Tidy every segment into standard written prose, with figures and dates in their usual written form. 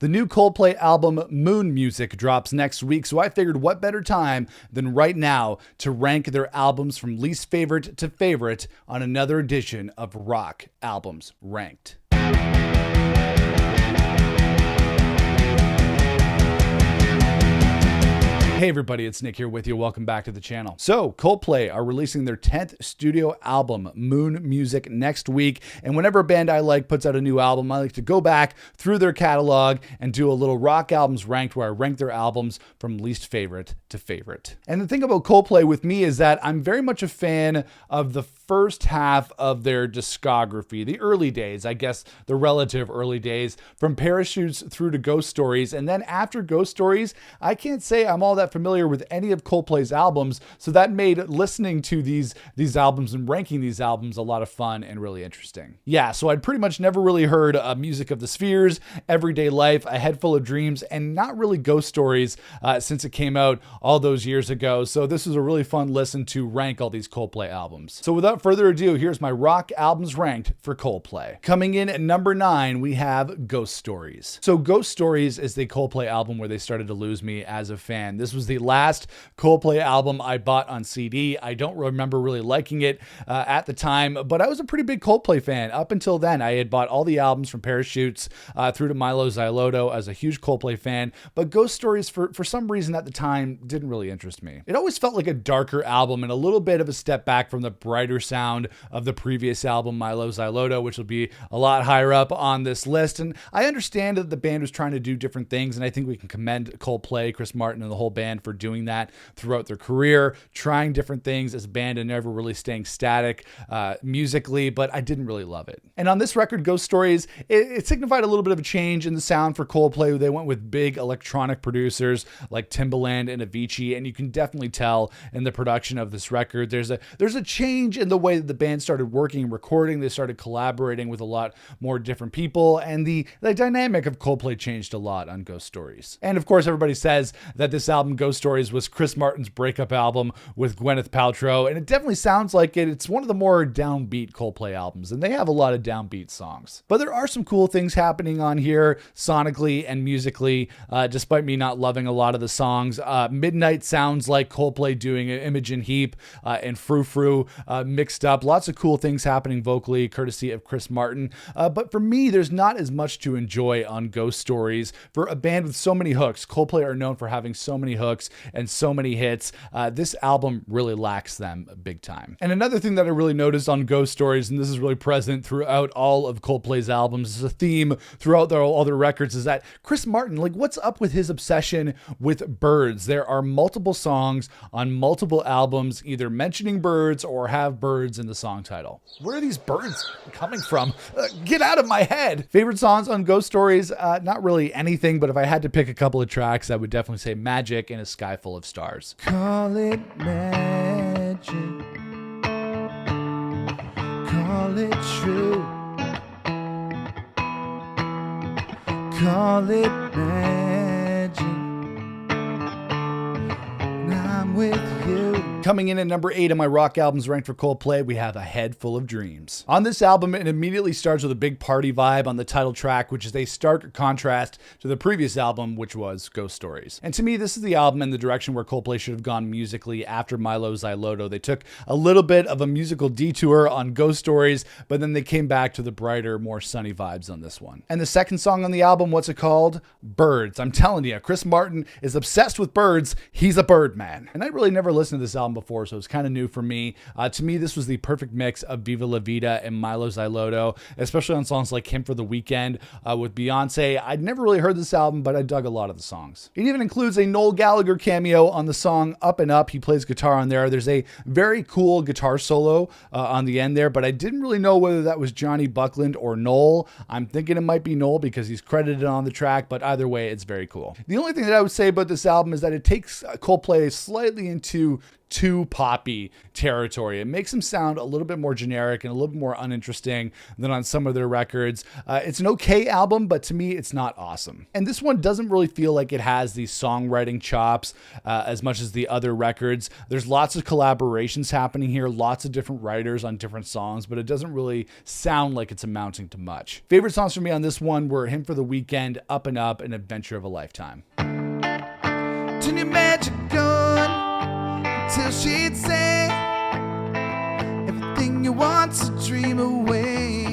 The new Coldplay album Moon Music drops next week, so I figured what better time than right now to rank their albums from least favorite to favorite on another edition of Rock Albums Ranked. Hey everybody, it's Nick here with you. Welcome back to the channel. So, Coldplay are releasing their 10th studio album, Moon Music, next week. And whenever a band I like puts out a new album, I like to go back through their catalog and do a little Rock Albums Ranked where I rank their albums from least favorite to favorite. And the thing about Coldplay with me is that I'm very much a fan of the first half of their discography, the early days, I guess the relative early days, from Parachutes through to Ghost Stories. And then after Ghost Stories, I can't say I'm all that familiar with any of Coldplay's albums, so that made listening to these albums and ranking these albums a lot of fun and really interesting. Yeah, so I'd pretty much never really heard Music of the Spheres, Everyday Life, A Head Full of Dreams, and not really Ghost Stories since it came out all those years ago. So this was a really fun listen to rank all these Coldplay albums. So without further ado, here's my Rock Albums Ranked for Coldplay. Coming in at number 9, we have Ghost Stories. So Ghost Stories is the Coldplay album where they started to lose me as a fan. This was the last Coldplay album I bought on CD. I don't remember really liking it at the time, but I was a pretty big Coldplay fan. Up until then, I had bought all the albums from Parachutes through to Mylo Xyloto. I was a huge Coldplay fan, but Ghost Stories, for some reason at the time, didn't really interest me. It always felt like a darker album and a little bit of a step back from the brighter sound of the previous album, Mylo Xyloto, which will be a lot higher up on this list. And I understand that the band was trying to do different things, and I think we can commend Coldplay, Chris Martin, and the whole band for doing that throughout their career, trying different things as a band and never really staying static musically, but I didn't really love it. And on this record, Ghost Stories, it signified a little bit of a change in the sound for Coldplay. They went with big electronic producers like Timbaland and Avicii, and you can definitely tell in the production of this record, there's a change in the way that the band started working and recording. They started collaborating with a lot more different people, and the dynamic of Coldplay changed a lot on Ghost Stories. And of course, everybody says that this album, Ghost Stories, was Chris Martin's breakup album with Gwyneth Paltrow, and it definitely sounds like it. It's one of the more downbeat Coldplay albums, and they have a lot of downbeat songs. But there are some cool things happening on here, sonically and musically, despite me not loving a lot of the songs. Midnight sounds like Coldplay doing Imogen Heap and Frou Frou mixed up. Lots of cool things happening vocally, courtesy of Chris Martin. But for me, there's not as much to enjoy on Ghost Stories. For a band with so many hooks, Coldplay are known for having so many hooks and so many hits. This album really lacks them big time. And another thing that I really noticed on Ghost Stories, and this is really present throughout all of Coldplay's albums, is a theme throughout all their records, is that Chris Martin, like, what's up with his obsession with birds? There are multiple songs on multiple albums either mentioning birds or have birds in the song title. Where are these birds coming from? Get out of my head. Favorite songs on Ghost Stories? Not really anything, but if I had to pick a couple of tracks, I would definitely say Magic and A Sky Full of Stars. Call it magic. Call it true. Call it magic. And I'm with you. Coming in at number 8 of my Rock Albums Ranked for Coldplay, we have A Head Full of Dreams. On this album, it immediately starts with a big party vibe on the title track, which is a stark contrast to the previous album, which was Ghost Stories. And to me, this is the album and the direction where Coldplay should have gone musically after Mylo Xyloto. They took a little bit of a musical detour on Ghost Stories, but then they came back to the brighter, more sunny vibes on this one. And the second song on the album, what's it called? Birds. I'm telling you, Chris Martin is obsessed with birds. He's a bird man. And I really never listened to this album before, so it's kind of new for me. To me, this was the perfect mix of Viva la Vida and Mylo Xyloto, especially on songs like Him for the Weekend with Beyonce. I'd never really heard this album, but I dug a lot of the songs. It even includes a Noel Gallagher cameo on the song Up and Up. He plays guitar on there. There's a very cool guitar solo on the end there, but I didn't really know whether that was Johnny Buckland or Noel. I'm thinking it might be Noel because he's credited on the track, but either way, it's very cool. The only thing that I would say about this album is that it takes Coldplay slightly into too poppy territory. It makes them sound a little bit more generic and a little bit more uninteresting than on some of their records. It's an okay album, but to me, it's not awesome. And this one doesn't really feel like it has these songwriting chops as much as the other records. There's lots of collaborations happening here, lots of different writers on different songs, but it doesn't really sound like it's amounting to much. Favorite songs for me on this one were Him for the Weekend, Up and Up, and Adventure of a Lifetime. Turn your magic gun until she'd say everything you want to dream away.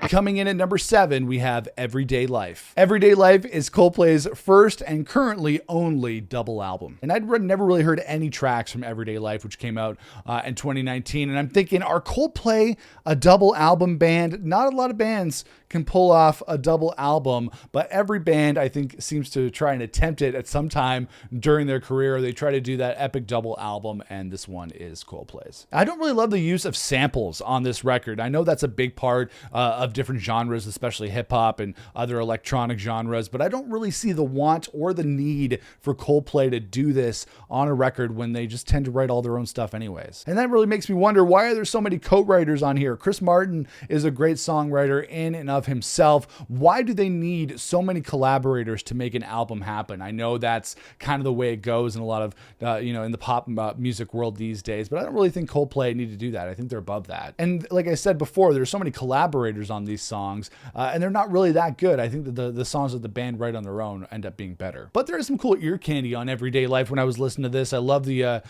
Coming in at number 7, we have Everyday Life. Everyday Life is Coldplay's first and currently only double album. And I'd never really heard any tracks from Everyday Life, which came out in 2019. And I'm thinking, are Coldplay a double album band? Not a lot of bands can pull off a double album, but every band, I think, seems to try and attempt it at some time during their career. They try to do that epic double album, and this one is Coldplay's. I don't really love the use of samples on this record. I know that's a big part of different genres, especially hip hop and other electronic genres, but I don't really see the want or the need for Coldplay to do this on a record when they just tend to write all their own stuff anyways. And that really makes me wonder, why are there so many co-writers on here? Chris Martin is a great songwriter in and of himself. Why do they need so many collaborators to make an album happen? I know that's kind of the way it goes in a lot of, in the pop music world these days, but I don't really think Coldplay need to do that. I think they're above that. And like I said before, there's so many collaborators on these songs, and they're not really that good. I think that the songs that the band write on their own end up being better. But there is some cool ear candy on Everyday Life when I was listening to this. I love the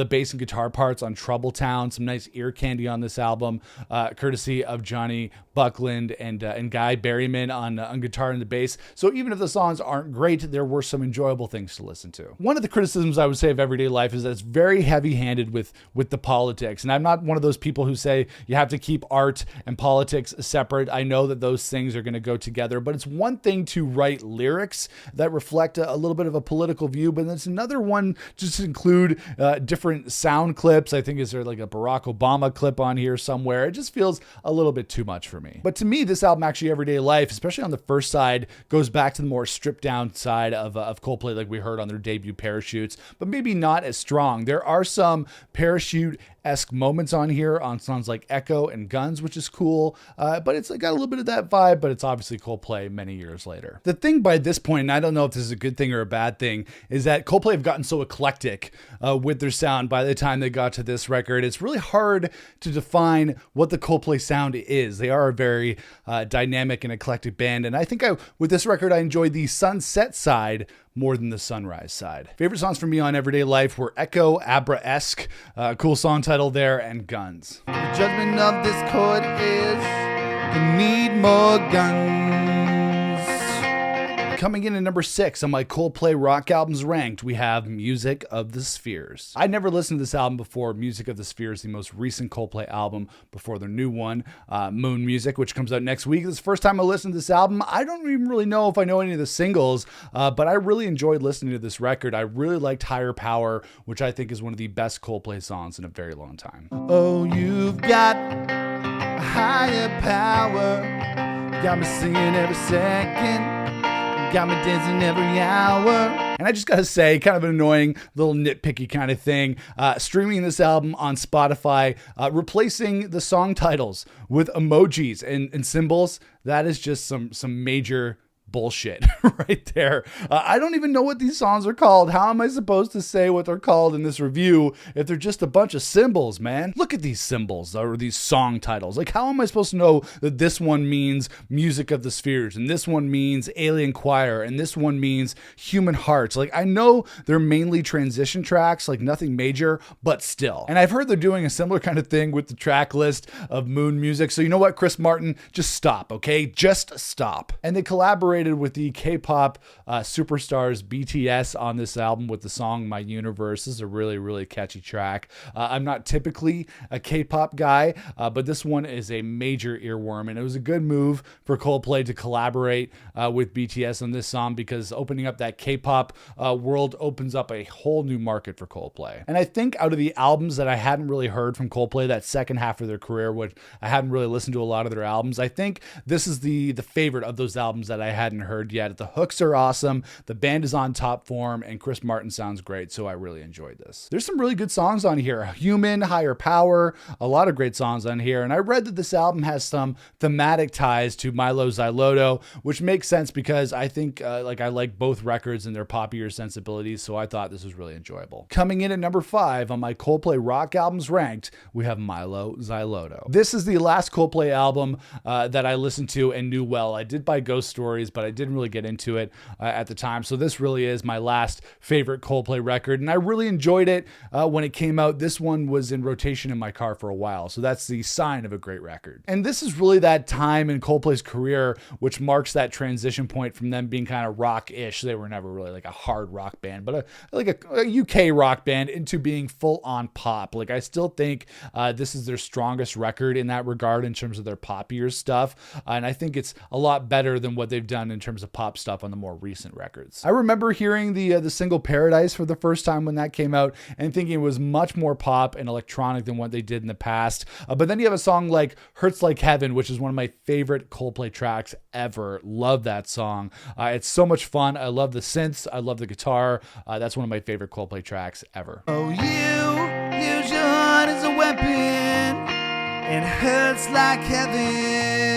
bass and guitar parts on Trouble Town. Some nice ear candy on this album, courtesy of Johnny Buckland and Guy Berryman on guitar and the bass. So even if the songs aren't great, there were some enjoyable things to listen to. One of the criticisms I would say of Everyday Life is that it's very heavy-handed with the politics. And I'm not one of those people who say you have to keep art and politics separate. I know that those things are going to go together, but it's one thing to write lyrics that reflect a little bit of a political view, but it's another one just to include different sound clips. I think is there like a Barack Obama clip on here somewhere. It just feels a little bit too much for me. But to me, this album, actually Everyday Life, especially on the first side, goes back to the more stripped down side of Coldplay, like we heard on their debut Parachutes, but maybe not as strong. There are some Parachute-esque moments on here on songs like Echo and Guns, which is cool, but it's got a little bit of that vibe, but it's obviously Coldplay many years later. The thing by this point, and I don't know if this is a good thing or a bad thing, is that Coldplay have gotten so eclectic with their sound by the time they got to this record. It's really hard to define what the Coldplay sound is. They are a very dynamic and eclectic band, and I think with this record, I enjoyed the sunset side more than the sunrise side. Favorite songs for me on Everyday Life were Echo, Abra-esque, cool song title there, and Guns. The judgment of this court is you need more guns. Coming in at number 6 on my Coldplay rock albums ranked, we have Music of the Spheres. I never listened to this album before. Music of the Spheres, the most recent Coldplay album before their new one, Moon Music, which comes out next week. This is the first time I listened to this album. I don't even really know if I know any of the singles, but I really enjoyed listening to this record. I really liked Higher Power, which I think is one of the best Coldplay songs in a very long time. Oh, you've got a higher power, got me singing every second, got me dancing every hour. And I just gotta say, kind of an annoying little nitpicky kind of thing, streaming this album on Spotify, replacing the song titles with emojis and symbols, that is just some major bullshit right there. I don't even know what these songs are called. How am I supposed to say what they're called in this review if they're just a bunch of symbols, man? Look at these symbols or these song titles. Like, how am I supposed to know that this one means Music of the Spheres and this one means Alien Choir and this one means Human Hearts? Like, I know they're mainly transition tracks, like nothing major, but still. And I've heard they're doing a similar kind of thing with the track list of Moon Music. So you know what, Chris Martin, just stop, okay? Just stop. And they collaborated with the K-pop superstars BTS on this album with the song My Universe. This is a really, really catchy track. I'm not typically a K-pop guy, but this one is a major earworm, and it was a good move for Coldplay to collaborate with BTS on this song, because opening up that K-pop world opens up a whole new market for Coldplay. And I think out of the albums that I hadn't really heard from Coldplay that second half of their career, which I hadn't really listened to a lot of their albums, I think this is the favorite of those albums that I hadn't hadn't heard yet. The hooks are awesome. The band is on top form, and Chris Martin sounds great, so I really enjoyed this. There's some really good songs on here. Human, Higher Power, a lot of great songs on here. And I read that this album has some thematic ties to Mylo Xyloto, which makes sense because I think I like both records and their poppier sensibilities, so I thought this was really enjoyable. Coming in at number 5 on my Coldplay rock albums ranked, we have Mylo Xyloto. This is the last Coldplay album that I listened to and knew well. I did buy Ghost Stories, but I didn't really get into it at the time, so this really is my last favorite Coldplay record, and I really enjoyed it when it came out. This one was in rotation in my car for a while, so that's the sign of a great record. And this is really that time in Coldplay's career which marks that transition point from them being kind of rock-ish. They were never really like a hard rock band, but a UK rock band, into being full-on pop. Like, I still think this is their strongest record in that regard in terms of their poppier stuff, and I think it's a lot better than what they've done in terms of pop stuff on the more recent records. I remember hearing the single Paradise for the first time when that came out and thinking it was much more pop and electronic than what they did in the past. But then you have a song like Hurts Like Heaven, which is one of my favorite Coldplay tracks ever. Love that song. It's so much fun. I love the synths. I love the guitar. That's one of my favorite Coldplay tracks ever. Oh, you use your heart as a weapon. It hurts like heaven.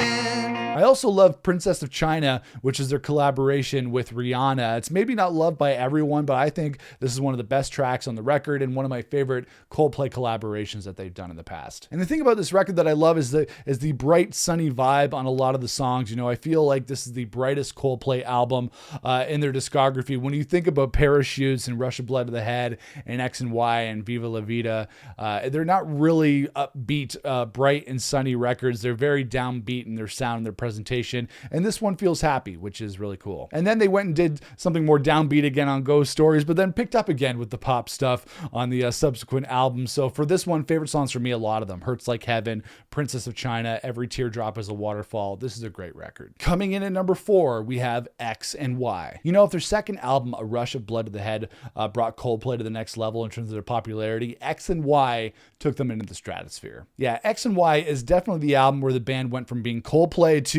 I also love Princess of China, which is their collaboration with Rihanna. It's maybe not loved by everyone, but I think this is one of the best tracks on the record and one of my favorite Coldplay collaborations that they've done in the past. And the thing about this record that I love is the bright, sunny vibe on a lot of the songs. You know, I feel like this is the brightest Coldplay album in their discography. When you think about Parachutes and Rush of Blood to the Head and X and Y and Viva la Vida, they're not really upbeat, bright and sunny records. They're very downbeat in their sound and their presentation, and this one feels happy, which is really cool. And then they went and did something more downbeat again on Ghost Stories, but then picked up again with the pop stuff on the subsequent album. So for this one, favorite songs for me, a lot of them: Hurts Like Heaven, Princess of China, Every Teardrop is a Waterfall. This is a great record. Coming in at number 4, we have X and Y. You know, if their second album, A Rush of Blood to the Head, brought Coldplay to the next level in terms of their popularity, X and Y took them into the stratosphere. Yeah, X and Y is definitely the album where the band went from being Coldplay to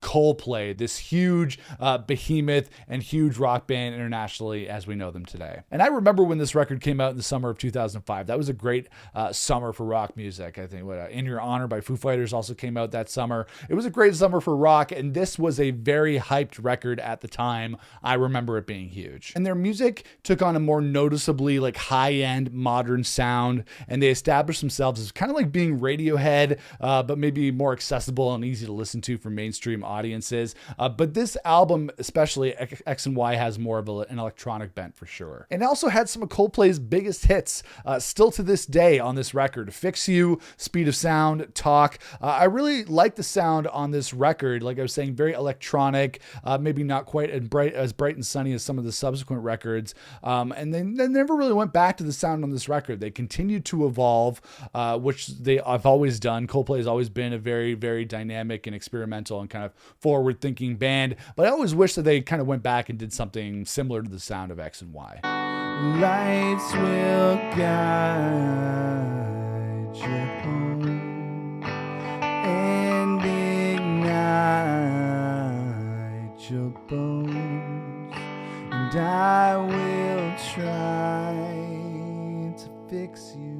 Coldplay, this huge behemoth and huge rock band internationally as we know them today. And I remember when this record came out in the summer of 2005. That was a great summer for rock music. I think In Your Honor by Foo Fighters also came out that summer. It was a great summer for rock, and this was a very hyped record at the time. I remember it being huge. And their music took on a more noticeably like high-end modern sound, and they established themselves as kind of like being Radiohead, but maybe more accessible and easy to listen to for mainstream audiences. But this album, especially X and Y, has more of an electronic bent for sure. And it also had some of Coldplay's biggest hits still to this day on this record: Fix You, Speed of Sound, Talk. I really like the sound on this record. Like I was saying, very electronic, maybe not quite as bright and sunny as some of the subsequent records. And they never really went back to the sound on this record. They continued to evolve, which I've always done. Coldplay has always been a very, very dynamic and experimental and kind of forward-thinking band, but I always wish that they kind of went back and did something similar to the sound of X and Y. Lights will guide you home and ignite your bones, and I will try to fix you.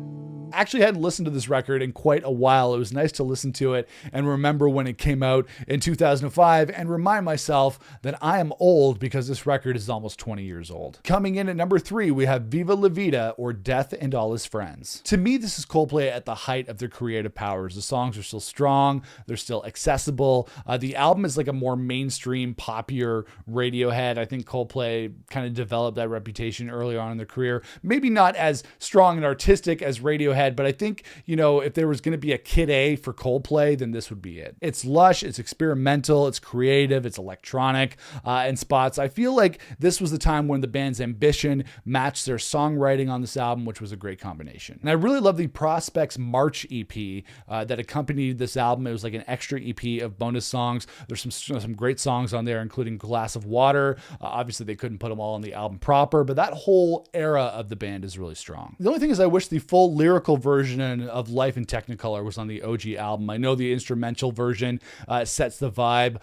Actually hadn't listened to this record in quite a while. It was nice to listen to it and remember when it came out in 2005 and remind myself that I am old because this record is almost 20 years old. Coming in at number 3, we have Viva la Vida, or Death and All His Friends. To me, this is Coldplay at the height of their creative powers. The songs are still strong. They're still accessible. The album is like a more mainstream, poppier Radiohead. I think Coldplay kind of developed that reputation early on in their career. Maybe not as strong and artistic as Radiohead, but I think, you know, if there was going to be a Kid A for Coldplay, then this would be it. It's lush, it's experimental, it's creative, it's electronic in spots. I feel like this was the time when the band's ambition matched their songwriting on this album, which was a great combination. And I really love the Prospects March EP that accompanied this album. It was like an extra EP of bonus songs. There's some great songs on there, including Glass of Water. Obviously, they couldn't put them all on the album proper, but that whole era of the band is really strong. The only thing is I wish the full lyrical version of Life in Technicolor was on the OG album. I know the instrumental version sets the vibe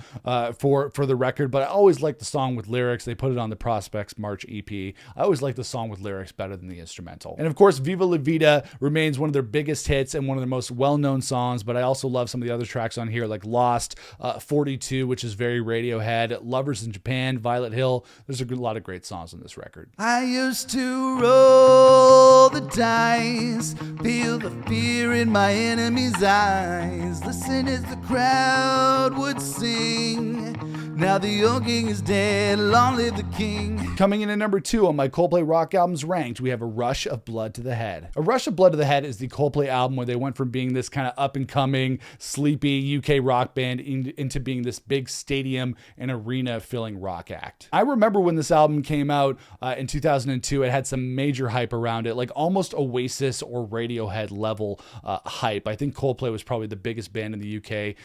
for the record, but I always like the song with lyrics. They put it on the Prospects March EP. I always like the song with lyrics better than the instrumental. And of course, Viva la Vida remains one of their biggest hits and one of their most well-known songs, but I also love some of the other tracks on here, like Lost, 42, which is very Radiohead, Lovers in Japan, Violet Hill. There's a lot of great songs on this record. I used to roll the dice, feel the fear in my enemy's eyes, listen as the crowd would sing. Now the old king is dead, long live the king. Coming in at number 2 on my Coldplay rock albums ranked, we have A Rush of Blood to the Head. A Rush of Blood to the Head is the Coldplay album where they went from being this kind of up-and-coming, sleepy UK rock band into being this big stadium and arena-filling rock act. I remember when this album came out in 2002, it had some major hype around it, like almost Oasis or Radiohead level hype. I think Coldplay was probably the biggest band in the UK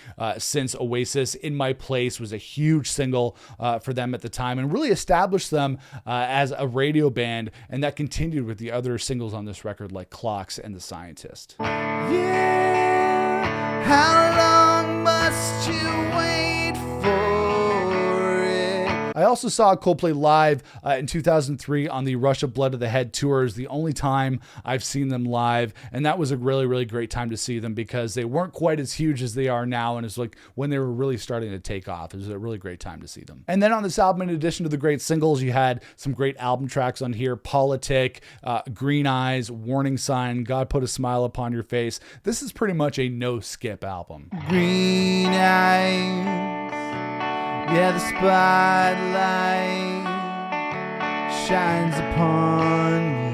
since Oasis. In My Place was a huge single for them at the time and really established them as a radio band, and that continued with the other singles on this record like Clocks and The Scientist. Yeah, how long must you wait for it? I also saw Coldplay live in 2003 on the Rush of Blood to the Head tour. It's the only time I've seen them live, and that was a really, really great time to see them because they weren't quite as huge as they are now, and it's like when they were really starting to take off. It was a really great time to see them. And then on this album, in addition to the great singles, you had some great album tracks on here: Politic, Green Eyes, Warning Sign, God Put a Smile Upon Your Face. This is pretty much a no-skip album. Green eyes, yeah, the spotlight shines upon you.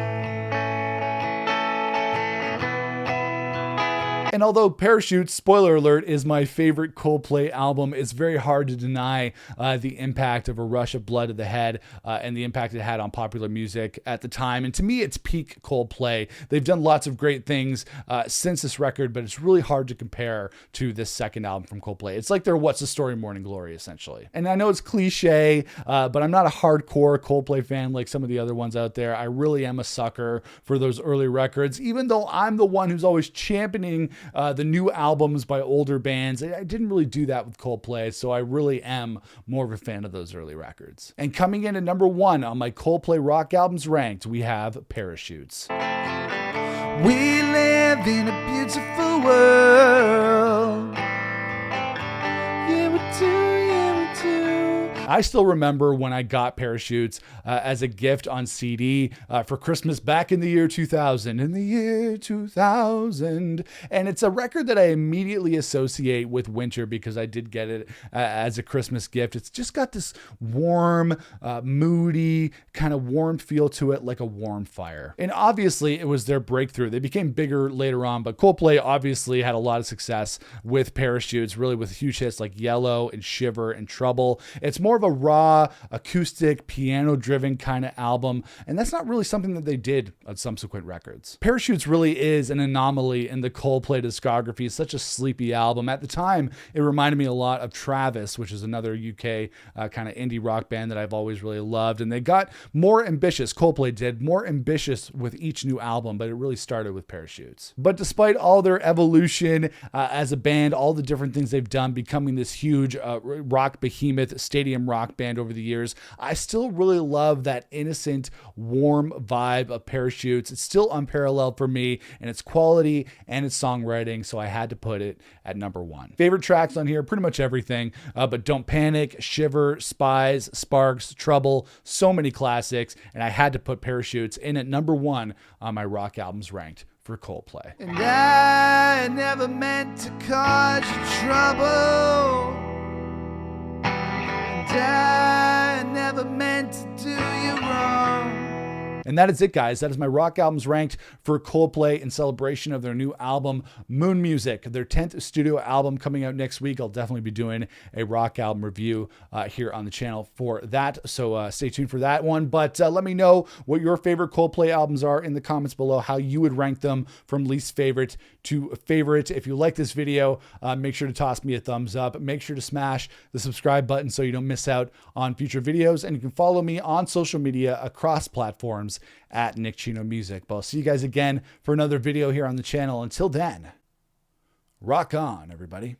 And although Parachutes, spoiler alert, is my favorite Coldplay album, it's very hard to deny the impact of A Rush of Blood to the Head and the impact it had on popular music at the time. And to me, it's peak Coldplay. They've done lots of great things since this record, but it's really hard to compare to this second album from Coldplay. It's like their What's the Story Morning Glory, essentially. And I know it's cliche, but I'm not a hardcore Coldplay fan like some of the other ones out there. I really am a sucker for those early records, even though I'm the one who's always championing the new albums by older bands. I didn't really do that with Coldplay, so I really am more of a fan of those early records. And coming in at number 1 on my Coldplay rock albums ranked, we have Parachutes. We live in a beautiful world. Yeah, we do, yeah, we do. I still remember when I got Parachutes as a gift on CD for Christmas back in the year 2000. In the year 2000. And it's a record that I immediately associate with winter because I did get it as a Christmas gift. It's just got this warm, moody, kind of warm feel to it, like a warm fire. And obviously, it was their breakthrough. They became bigger later on, but Coldplay obviously had a lot of success with Parachutes, really with huge hits like Yellow and Shiver and Trouble. It's more of a raw, acoustic, piano-driven kind of album, and that's not really something that they did on subsequent records. Parachutes really is an anomaly in the Coldplay discography. It's such a sleepy album. At the time, it reminded me a lot of Travis, which is another UK kind of indie rock band that I've always really loved, and they got more ambitious. Coldplay did more ambitious with each new album, but it really started with Parachutes. But despite all their evolution as a band, all the different things they've done, becoming this huge rock behemoth, stadium rock band over the years, I still really love that innocent, warm vibe of Parachutes. It's still unparalleled for me in its quality and its songwriting, so I had to put it at number 1. Favorite tracks on here, pretty much everything, but Don't Panic, Shiver, Spies, Sparks, Trouble, so many classics, and I had to put Parachutes in at number 1 on my rock albums ranked for Coldplay. And I never meant to cause you trouble. I never meant to do you wrong. And that is it, guys. That is my rock albums ranked for Coldplay in celebration of their new album, Moon Music, their 10th studio album coming out next week. I'll definitely be doing a rock album review here on the channel for that, so stay tuned for that one. But let me know what your favorite Coldplay albums are in the comments below, how you would rank them from least favorite to favorite. If you like this video, make sure to toss me a thumbs up. Make sure to smash the subscribe button so you don't miss out on future videos. And you can follow me on social media across platforms socials at Nick Chino Music. But I'll see you guys again for another video here on the channel. Until then, rock on, everybody.